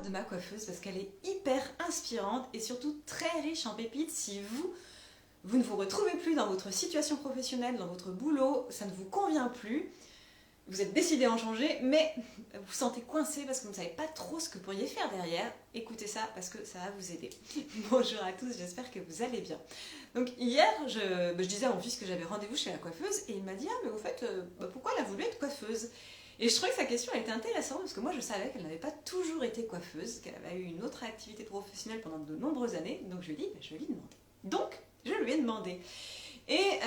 de ma coiffeuse parce qu'elle est hyper inspirante et surtout très riche en pépites. Si vous ne vous retrouvez plus dans votre situation professionnelle, dans votre boulot, ça ne vous convient plus, vous êtes décidé à en changer, mais vous vous sentez coincé parce que vous ne savez pas trop ce que vous pourriez faire derrière, écoutez ça parce que ça va vous aider. Bonjour à tous, j'espère que vous allez bien. Donc hier, je disais à mon fils que j'avais rendez-vous chez la coiffeuse et il m'a dit « Ah mais au fait, pourquoi elle a voulu être coiffeuse ?» Et je trouvais que sa question elle était intéressante parce que moi je savais qu'elle n'avait pas toujours été coiffeuse, qu'elle avait eu une autre activité professionnelle pendant de nombreuses années, donc je lui ai dit « Je vais lui demander ». Donc, je lui ai demandé. Et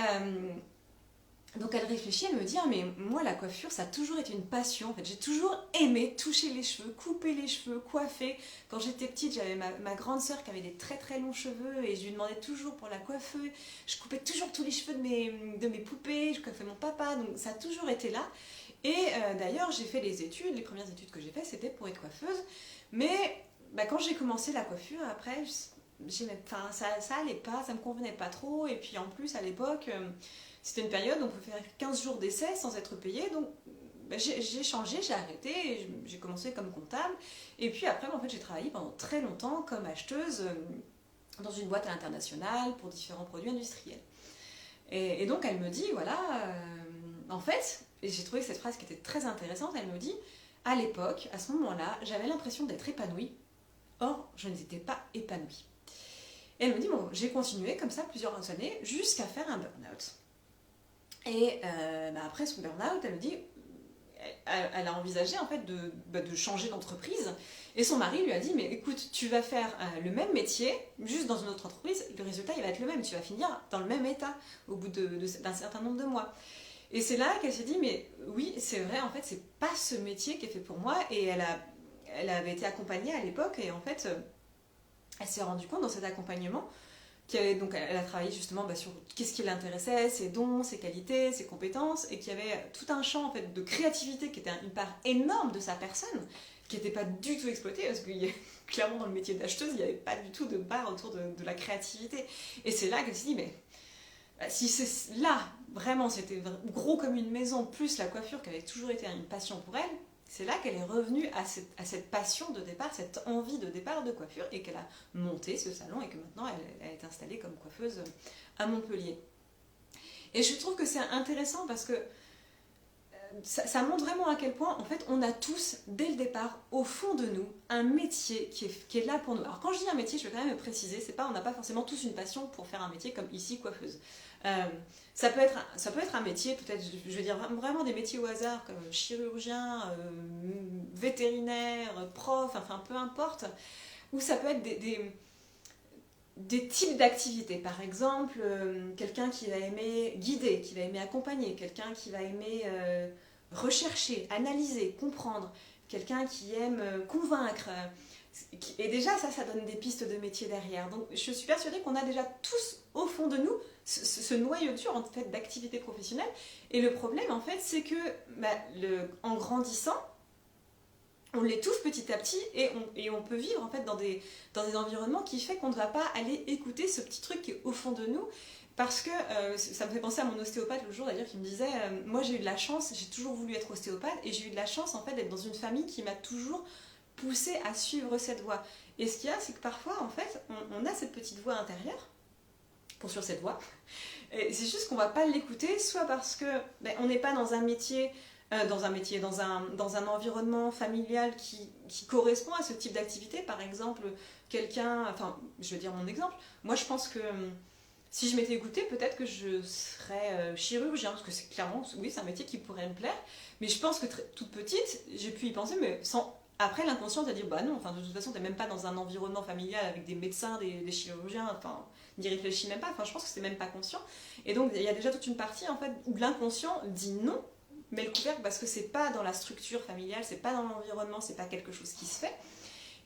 donc elle réfléchit, elle me dit ah, mais moi la coiffure ça a toujours été une passion, en fait j'ai toujours aimé toucher les cheveux, couper les cheveux, coiffer. Quand j'étais petite j'avais ma grande sœur qui avait des très très longs cheveux et je lui demandais toujours pour la coiffeuse, je coupais toujours tous les cheveux de mes poupées, je coiffais mon papa, donc ça a toujours été là. Et d'ailleurs j'ai fait les études, les premières études que j'ai faites c'était pour être coiffeuse, mais quand j'ai commencé la coiffure après ça allait pas, ça me convenait pas trop et puis en plus à l'époque c'était une période où on pouvait faire 15 jours d'essai sans être payé, donc j'ai changé, j'ai arrêté, j'ai commencé comme comptable, et puis après en fait, j'ai travaillé pendant très longtemps comme acheteuse dans une boîte à l'international pour différents produits industriels. Et donc elle me dit, voilà, en fait, et j'ai trouvé cette phrase qui était très intéressante, elle me dit, à l'époque, à ce moment-là, j'avais l'impression d'être épanouie, or je n'étais pas épanouie. Et elle me dit, bon, j'ai continué comme ça plusieurs années jusqu'à faire un burn-out. Et après son burn-out, elle me dit, elle a envisagé en fait de changer d'entreprise. Et son mari lui a dit, mais écoute, tu vas faire le même métier, juste dans une autre entreprise, le résultat il va être le même, tu vas finir dans le même état au bout d'un certain nombre de mois. Et c'est là qu'elle s'est dit, mais oui, c'est vrai, en fait, c'est pas ce métier qui est fait pour moi. Et elle avait été accompagnée à l'époque, et en fait, elle s'est rendue compte dans cet accompagnement donc elle a travaillé justement sur qu'est-ce qui l'intéressait, ses dons, ses qualités, ses compétences, et qu'il y avait tout un champ en fait, de créativité qui était une part énorme de sa personne, qui n'était pas du tout exploitée, parce que clairement dans le métier d'acheteuse, il n'y avait pas du tout de part autour de la créativité. Et c'est là qu'elle s'est dit, mais si c'est là, vraiment, c'était gros comme une maison, plus la coiffure qui avait toujours été une passion pour elle, c'est là qu'elle est revenue à cette passion de départ, cette envie de départ de coiffure, et qu'elle a monté ce salon et que maintenant elle est installée comme coiffeuse à Montpellier. Et je trouve que c'est intéressant parce que ça montre vraiment à quel point en fait on a tous dès le départ au fond de nous un métier qui est là pour nous. Alors quand je dis un métier, je vais quand même préciser, c'est pas on n'a pas forcément tous une passion pour faire un métier comme ici coiffeuse. Ça peut être un métier, peut-être, je veux dire vraiment des métiers au hasard comme chirurgien, vétérinaire, prof, enfin peu importe, ou ça peut être des types d'activités. Par exemple, quelqu'un qui va aimer guider, qui va aimer accompagner, quelqu'un qui va aimer rechercher, analyser, comprendre, quelqu'un qui aime convaincre. Et déjà, ça donne des pistes de métier derrière. Donc, je suis persuadée qu'on a déjà tous au fond de nous ce noyau dur en fait, d'activité professionnelle. Et le problème, en fait, c'est que en grandissant, on l'étouffe petit à petit et on peut vivre en fait dans des environnements qui fait qu'on ne va pas aller écouter ce petit truc qui est au fond de nous. Parce que ça me fait penser à mon ostéopathe l'autre jour d'ailleurs qui me disait moi j'ai eu de la chance, j'ai toujours voulu être ostéopathe et j'ai eu de la chance en fait d'être dans une famille qui m'a toujours poussé à suivre cette voie. Et ce qu'il y a, c'est que parfois en fait on a cette petite voix intérieure pour suivre cette voie. Et c'est juste qu'on ne va pas l'écouter, soit parce que on n'est pas dans un métier, dans un environnement familial qui correspond à ce type d'activité. Par exemple, je vais dire mon exemple, moi je pense que si je m'étais écoutée, peut-être que je serais chirurgien, parce que c'est clairement, oui, c'est un métier qui pourrait me plaire, mais je pense que toute petite, j'ai pu y penser, mais après l'inconscient, t'as dit, bah non, enfin, de toute façon, t'es même pas dans un environnement familial avec des médecins, des chirurgiens, enfin, n'y réfléchis même pas, enfin, je pense que c'est même pas conscient. Et donc, il y a déjà toute une partie, en fait, où l'inconscient dit non, mais le couvercle, parce que c'est pas dans la structure familiale, c'est pas dans l'environnement, c'est pas quelque chose qui se fait.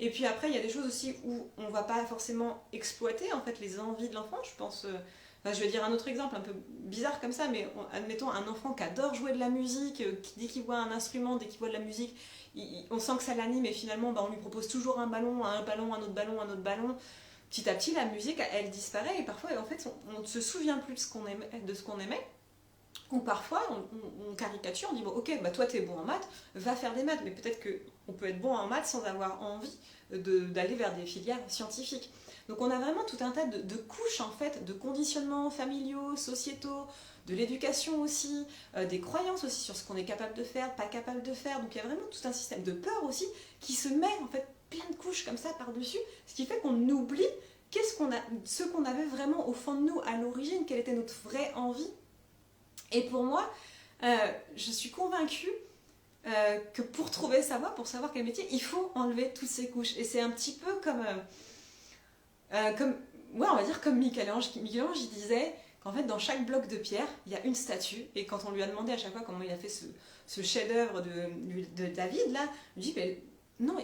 Et puis après, il y a des choses aussi où on ne va pas forcément exploiter en fait, les envies de l'enfant. Je pense, je vais dire un autre exemple un peu bizarre comme ça, mais admettons un enfant qui adore jouer de la musique, dès qu'il voit un instrument, dès qu'il voit de la musique, on sent que ça l'anime et finalement on lui propose toujours un ballon, un autre ballon, un autre ballon. Petit à petit, la musique, elle disparaît et parfois, en fait, on ne se souvient plus de ce qu'on aimait. Ou parfois, on caricature, on dit bon, ok, toi t'es bon en maths, va faire des maths, mais peut-être que on peut être bon en maths sans avoir envie d'aller vers des filières scientifiques. Donc on a vraiment tout un tas de couches en fait, de conditionnements familiaux, sociétaux, de l'éducation aussi, des croyances aussi sur ce qu'on est capable de faire, pas capable de faire. Donc il y a vraiment tout un système de peur aussi qui se met en fait plein de couches comme ça par-dessus, ce qui fait qu'on oublie ce qu'on avait vraiment au fond de nous à l'origine, quelle était notre vraie envie. Et pour moi, je suis convaincue que pour trouver sa voie, pour savoir quel métier, il faut enlever toutes ces couches. Et c'est un petit peu comme ouais, on va dire comme Michel-Ange. Michel-Ange, il disait qu'en fait, dans chaque bloc de pierre, il y a une statue. Et quand on lui a demandé à chaque fois comment il a fait ce chef-d'œuvre de David, là, il dit, mais non,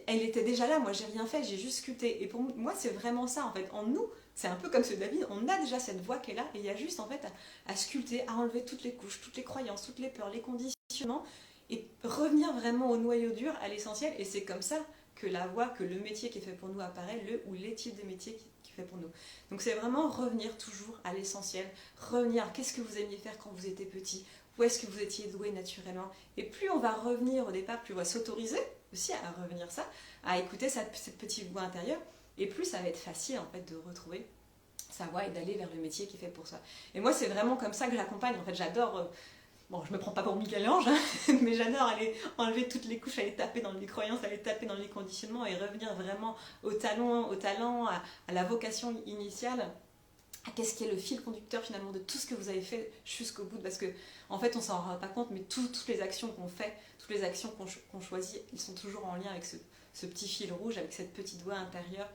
elle était déjà là, moi j'ai rien fait, j'ai juste sculpté. Et pour moi, c'est vraiment ça, en fait. En nous, c'est un peu comme ce David, on a déjà cette voix qui est là, et il y a juste, en fait, à sculpter, à enlever toutes les couches, toutes les croyances, toutes les peurs, les conditionnements, et revenir vraiment au noyau dur, à l'essentiel. Et c'est comme ça que la voie, que le métier qui est fait pour nous apparaît, le ou les types de métiers qui fait pour nous. Donc c'est vraiment revenir toujours à l'essentiel, revenir à qu'est-ce que vous aimiez faire quand vous étiez petit, où est-ce que vous étiez doué naturellement. Et plus on va revenir au départ, plus on va s'autoriser aussi à revenir ça, à écouter cette petite voix intérieure, et plus ça va être facile en fait de retrouver sa voie et d'aller vers le métier qui est fait pour ça. Et moi c'est vraiment comme ça que j'accompagne, en fait j'adore... Bon, je me prends pas pour Michel-Ange, hein, mais j'adore aller enlever toutes les couches, aller taper dans les croyances, aller taper dans les conditionnements et revenir vraiment au talent, à la vocation initiale, à qu'est-ce qui est le fil conducteur finalement de tout ce que vous avez fait jusqu'au bout. Parce que en fait, on s'en rend pas compte, mais toutes les actions qu'on fait, toutes les actions qu'on choisit, elles sont toujours en lien avec ce petit fil rouge, avec cette petite voix intérieure.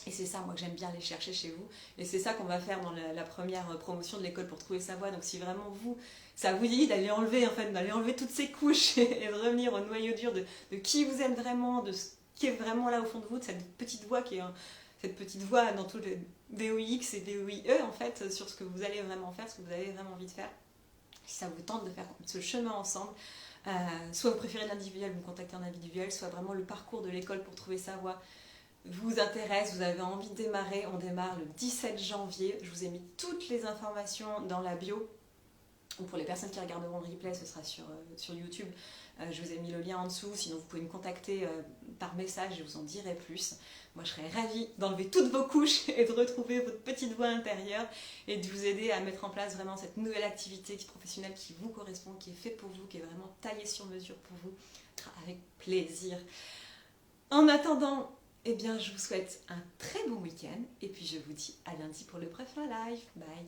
Et c'est ça, moi, que j'aime bien aller chercher chez vous. Et c'est ça qu'on va faire dans la première promotion de l'école pour trouver sa voie. Donc si vraiment ça vous dit d'aller enlever, en fait, d'aller enlever toutes ces couches et de revenir au noyau dur de qui vous êtes vraiment, de ce qui est vraiment là au fond de vous, de cette petite voix cette petite voix dans tous les DOIX et DOIE, en fait, sur ce que vous allez vraiment faire, ce que vous avez vraiment envie de faire. Si ça vous tente de faire ce chemin ensemble, soit vous préférez l'individuel, vous me contactez en individuel, soit vraiment le parcours de l'école pour trouver sa voie vous intéresse, vous avez envie de démarrer, on démarre le 17 janvier. Je vous ai mis toutes les informations dans la bio. Ou pour les personnes qui regarderont le replay, ce sera sur YouTube. Je vous ai mis le lien en dessous. Sinon, vous pouvez me contacter par message, je vous en dirai plus. Moi, je serais ravie d'enlever toutes vos couches et de retrouver votre petite voix intérieure et de vous aider à mettre en place vraiment cette nouvelle activité professionnelle qui vous correspond, qui est faite pour vous, qui est vraiment taillée sur mesure pour vous, avec plaisir. En attendant, eh bien, je vous souhaite un très bon week-end et puis je vous dis à lundi pour le prochain live. Bye!